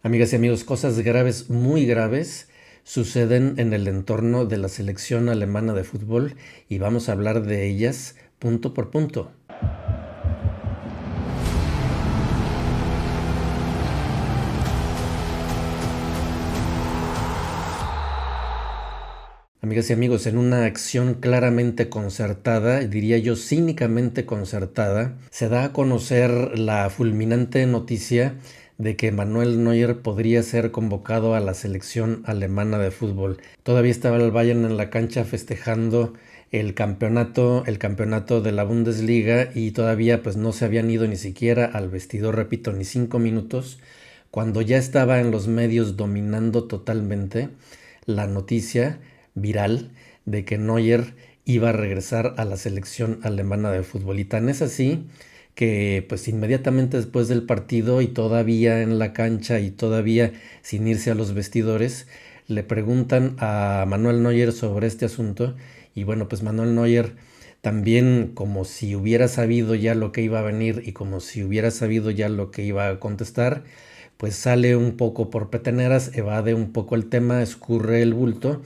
Amigas y amigos, cosas graves, muy graves, suceden en el entorno de la selección alemana de fútbol y vamos a hablar de ellas punto por punto. Amigas y amigos, en una acción claramente concertada, diría yo cínicamente concertada, se da a conocer la fulminante noticia de que Manuel Neuer podría ser convocado a la selección alemana de fútbol. Todavía estaba el Bayern en la cancha festejando el campeonato de la Bundesliga y todavía pues no se habían ido ni siquiera al vestidor, repito, ni 5 minutos, cuando ya estaba en los medios dominando totalmente la noticia viral de que Neuer iba a regresar a la selección alemana de fútbol. Y tan es así que pues inmediatamente después del partido y todavía en la cancha y todavía sin irse a los vestidores, le preguntan a Manuel Neuer sobre este asunto y bueno, pues Manuel Neuer también como si hubiera sabido ya lo que iba a venir y como si hubiera sabido ya lo que iba a contestar, pues sale un poco por peteneras, evade un poco el tema, escurre el bulto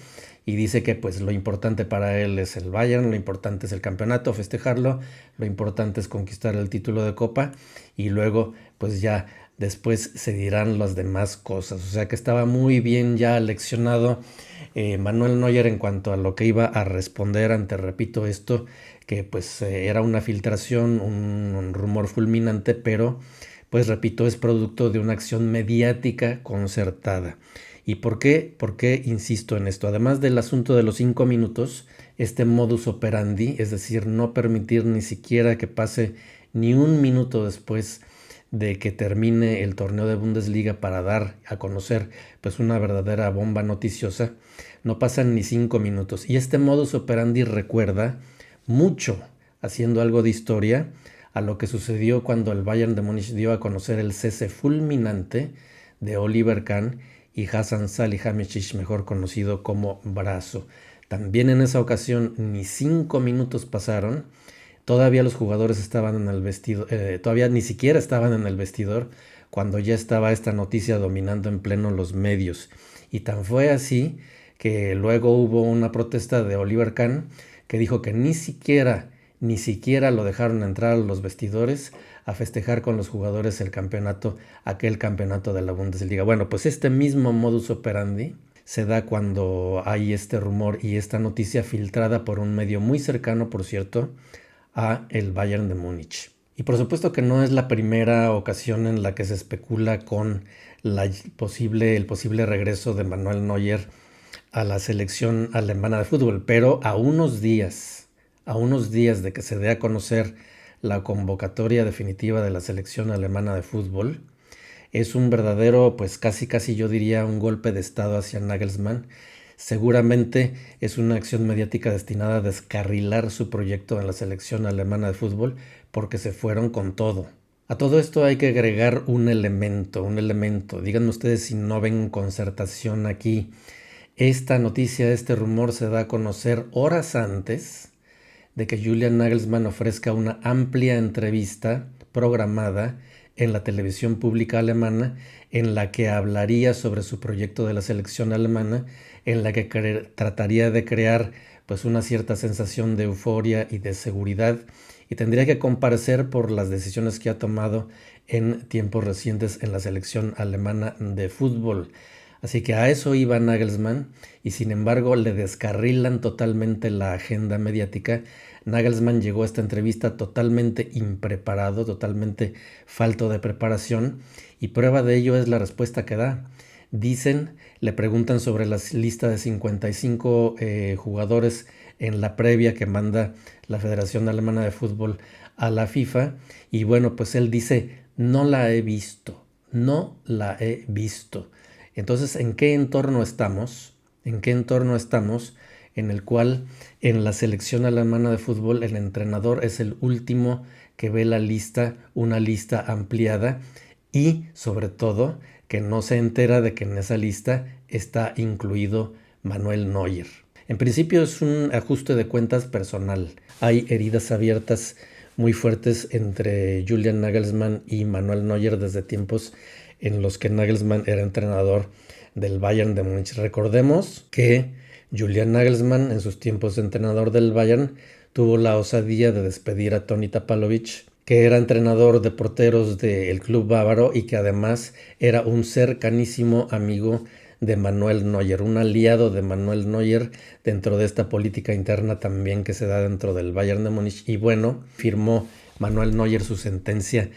y dice que pues lo importante para él es el Bayern, lo importante es el campeonato, festejarlo, lo importante es conquistar el título de Copa y luego pues ya después se dirán las demás cosas. O sea que estaba muy bien ya leccionado Manuel Neuer en cuanto a lo que iba a responder ante, repito, esto que pues era una filtración, un rumor fulminante, pero pues repito, es producto de una acción mediática concertada. ¿Y por qué? ¿Por qué insisto en esto? Además del asunto de los 5 minutos, este modus operandi, es decir, no permitir ni siquiera que pase ni un minuto después de que termine el torneo de Bundesliga para dar a conocer pues una verdadera bomba noticiosa, no pasan ni 5 minutos. Y este modus operandi recuerda mucho, haciendo algo de historia, a lo que sucedió cuando el Bayern de Múnich dio a conocer el cese fulminante de Oliver Kahn y Hasan Salihamidzic, mejor conocido como Brazo. También en esa ocasión ni 5 minutos pasaron, todavía los jugadores estaban en el vestidor, todavía ni siquiera estaban en el vestidor cuando ya estaba esta noticia dominando en pleno los medios. Y tan fue así que luego hubo una protesta de Oliver Kahn que dijo que ni siquiera lo dejaron entrar a los vestidores a festejar con los jugadores aquel campeonato de la Bundesliga. Bueno, pues este mismo modus operandi se da cuando hay este rumor y esta noticia filtrada por un medio muy cercano, por cierto, a el Bayern de Múnich. Y por supuesto que no es la primera ocasión en la que se especula con el posible regreso de Manuel Neuer a la selección alemana de fútbol, pero a unos días de que se dé a conocer la convocatoria definitiva de la selección alemana de fútbol, es un verdadero, pues casi casi yo diría un golpe de estado hacia Nagelsmann. Seguramente es una acción mediática destinada a descarrilar su proyecto en la selección alemana de fútbol porque se fueron con todo. A todo esto hay que agregar un elemento. Díganme ustedes si no ven concertación aquí. Esta noticia, este rumor se da a conocer horas antes de que Julian Nagelsmann ofrezca una amplia entrevista programada en la televisión pública alemana en la que hablaría sobre su proyecto de la selección alemana, en la que trataría de crear pues una cierta sensación de euforia y de seguridad y tendría que comparecer por las decisiones que ha tomado en tiempos recientes en la selección alemana de fútbol. Así que a eso iba Nagelsmann y sin embargo le descarrilan totalmente la agenda mediática. Nagelsmann llegó a esta entrevista totalmente impreparado, totalmente falto de preparación y prueba de ello es la respuesta que da. Le preguntan sobre la lista de 55 jugadores en la previa que manda la Federación Alemana de Fútbol a la FIFA y bueno, pues él dice, no la he visto, no la he visto. Entonces, ¿en qué entorno estamos? ¿En qué entorno estamos en el cual en la selección alemana de fútbol el entrenador es el último que ve la lista, una lista ampliada y sobre todo que no se entera de que en esa lista está incluido Manuel Neuer? En principio es un ajuste de cuentas personal. Hay heridas abiertas muy fuertes entre Julian Nagelsmann y Manuel Neuer desde tiempos en los que Nagelsmann era entrenador del Bayern de Múnich. Recordemos que Julian Nagelsmann, en sus tiempos de entrenador del Bayern, tuvo la osadía de despedir a Toni Tapalovic, que era entrenador de porteros del club bávaro y que además era un cercanísimo amigo de Manuel Neuer, un aliado de Manuel Neuer dentro de esta política interna también que se da dentro del Bayern de Múnich. Y bueno, firmó Manuel Neuer su sentencia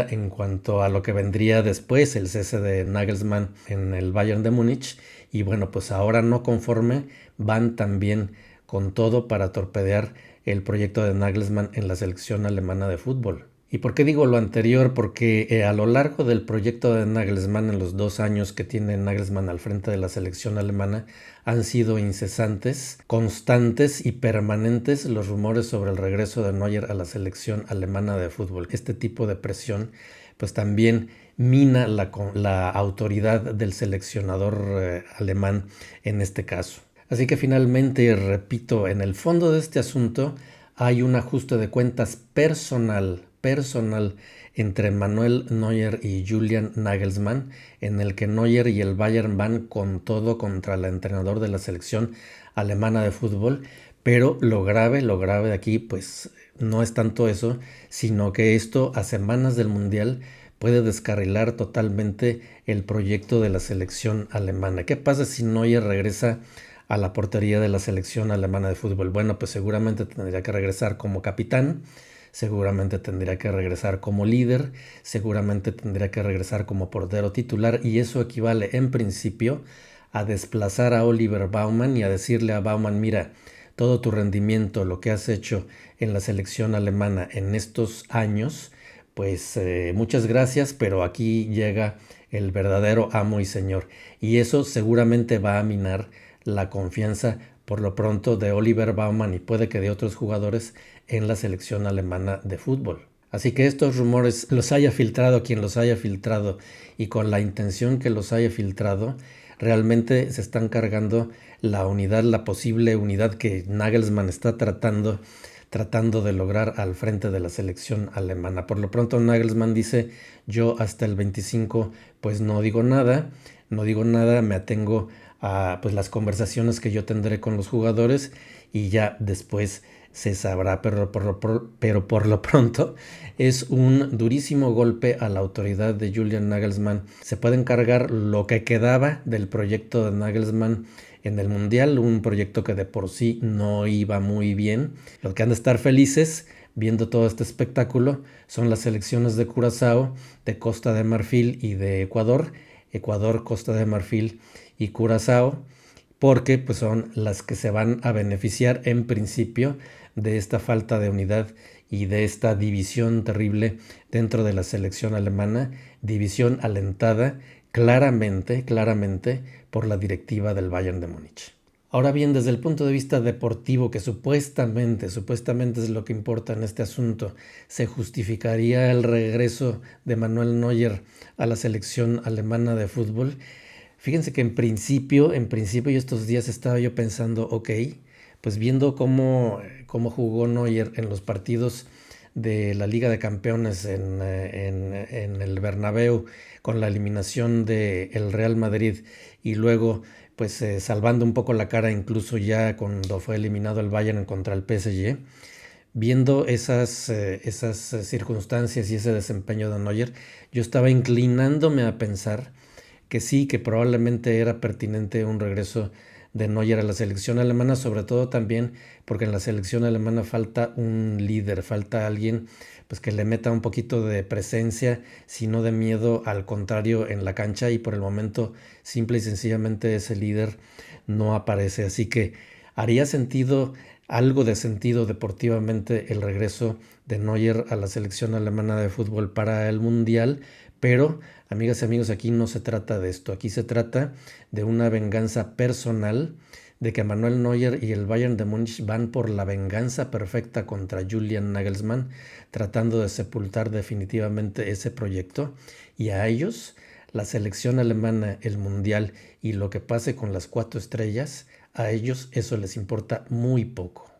en cuanto a lo que vendría después, el cese de Nagelsmann en el Bayern de Múnich. Y bueno, pues ahora no conforme, van también con todo para torpedear el proyecto de Nagelsmann en la selección alemana de fútbol. ¿Y por qué digo lo anterior? Porque a lo largo del proyecto de Nagelsmann, en los 2 años que tiene Nagelsmann al frente de la selección alemana, han sido incesantes, constantes y permanentes los rumores sobre el regreso de Neuer a la selección alemana de fútbol. Este tipo de presión pues también mina la autoridad del seleccionador alemán en este caso. Así que finalmente, repito, en el fondo de este asunto hay un ajuste de cuentas personal entre Manuel Neuer y Julian Nagelsmann, en el que Neuer y el Bayern van con todo contra el entrenador de la selección alemana de fútbol, pero lo grave de aquí pues no es tanto eso, sino que esto a semanas del Mundial puede descarrilar totalmente el proyecto de la selección alemana. ¿Qué pasa si Neuer regresa a la portería de la selección alemana de fútbol? Bueno, pues seguramente tendría que regresar como capitán, seguramente tendría que regresar como líder, seguramente tendría que regresar como portero titular, y eso equivale en principio a desplazar a Oliver Baumann y a decirle a Baumann: mira, todo tu rendimiento, lo que has hecho en la selección alemana en estos años, pues muchas gracias, pero aquí llega el verdadero amo y señor. Y eso seguramente va a minar la confianza, por lo pronto, de Oliver Baumann y puede que de otros jugadores en la selección alemana de fútbol. Así que estos rumores los haya filtrado quien los haya filtrado y con la intención que los haya filtrado, realmente se están cargando la unidad, la posible unidad que Nagelsmann está tratando de lograr al frente de la selección alemana. Por lo pronto Nagelsmann dice: yo hasta el 25 pues no digo nada, me atengo a pues las conversaciones que yo tendré con los jugadores y ya después se sabrá, pero por lo pronto es un durísimo golpe a la autoridad de Julian Nagelsmann. Se puede encargar lo que quedaba del proyecto de Nagelsmann en el Mundial, un proyecto que de por sí no iba muy bien. Los que han de estar felices viendo todo este espectáculo son las selecciones de Curazao, de Costa de Marfil y de Ecuador, Costa de Marfil y Curazao, porque pues son las que se van a beneficiar en principio de esta falta de unidad y de esta división terrible dentro de la selección alemana, división alentada claramente por la directiva del Bayern de Múnich. Ahora bien, desde el punto de vista deportivo, que supuestamente es lo que importa en este asunto, ¿se justificaría el regreso de Manuel Neuer a la selección alemana de fútbol? Fíjense que en principio y estos días estaba yo pensando, ok, pues viendo cómo jugó Neuer en los partidos de la Liga de Campeones en el Bernabéu con la eliminación del Real Madrid y luego pues salvando un poco la cara incluso ya cuando fue eliminado el Bayern contra el PSG, viendo esas circunstancias y ese desempeño de Neuer, yo estaba inclinándome a pensar que sí, que probablemente era pertinente un regreso de Neuer a la selección alemana, sobre todo también porque en la selección alemana falta un líder, falta alguien pues que le meta un poquito de presencia, sino de miedo, al contrario, en la cancha, y por el momento simple y sencillamente ese líder no aparece. Así que haría sentido, algo de sentido deportivamente, el regreso de Neuer a la selección alemana de fútbol para el Mundial, pero amigas y amigos, aquí no se trata de esto, aquí se trata de una venganza personal, de que Manuel Neuer y el Bayern de Múnich van por la venganza perfecta contra Julian Nagelsmann, tratando de sepultar definitivamente ese proyecto, y a ellos, la selección alemana, el Mundial y lo que pase con las 4 estrellas, a ellos eso les importa muy poco.